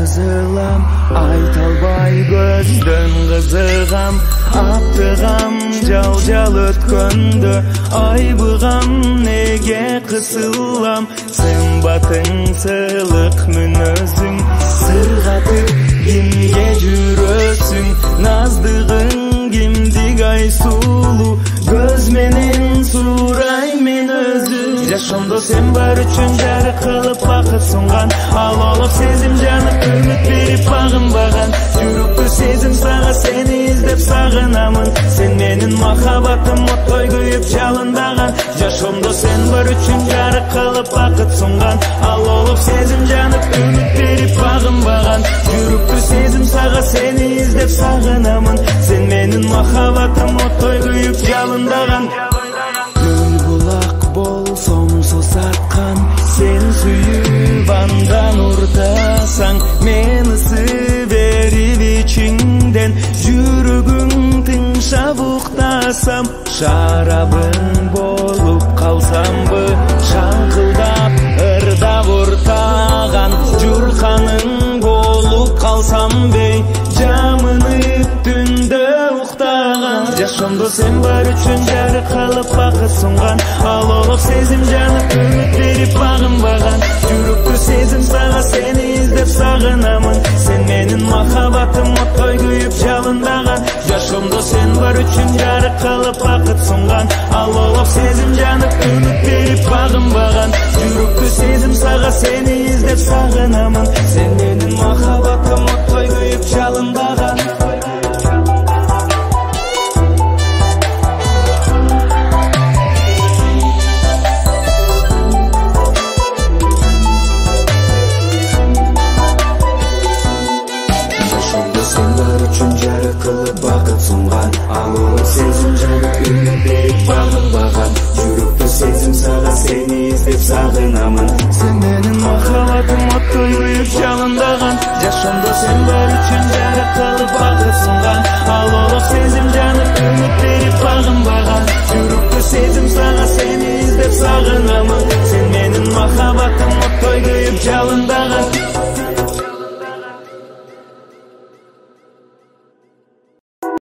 ызылам, айта албай көздөн кызыгам. Аптыгам жал өткөндө, айбыгам неге кысылам. Сымбатың сылык мүнөзүң, сыргатып кимге жүрөсүң. Наздыгың кимдик ай сулуу, көз менен сурай мен өзүм. Жашоомдо сен бар үчүн жарык кылып бакыт сунган, ал олуп сезим жанып үмүт берип багынбаган. Жүрөктө сезим сага сени издеп сагынамын. Сен менин махаббатым оттой күйүп жалындаган. Жашоомдо сен бар үчүн жарык кылып бакыт сунган, ал олуп сезим жанып үмүт берип багынбаган. Жүрөктө сезим сага сени издеп сагынамын. Сен менин махаббатым оттой күйүп жалындаган. Көл булак болсомсуз аккан, сен сүйүп андан уртасаң, мен ысы берип ичиңден жүрөгүң тынчап уктасам. Шарабың болуп калсамбы, шаңкылдап ырдап уртаган, журканың болуп калсамбы, жамынып түндө уктаган. Жашоомдо сен бар үчүн жарык кылып бакыт сунган, ал олуп сезим жанып үмүт берип багынбаган. Жүрөктө сезим сага сени издеп сагынамын. Сен менин махаббатым оттой күйүп жалындаган. Жашоомдо сен бар үчүн жарык кылып бакыт сунган, ал олуп сезим жанып үмүт берип багынбаган. Жүрөктө сезим сага сени издеп сагынамын. Сен менин махаббатым оттой күйүп жалындаган. Кылып бакыт сунган, ал олуп сезим жанып үмүт берип багынбаган. Жүрөктө сезим сага сени издеп сагынамын. Сен менин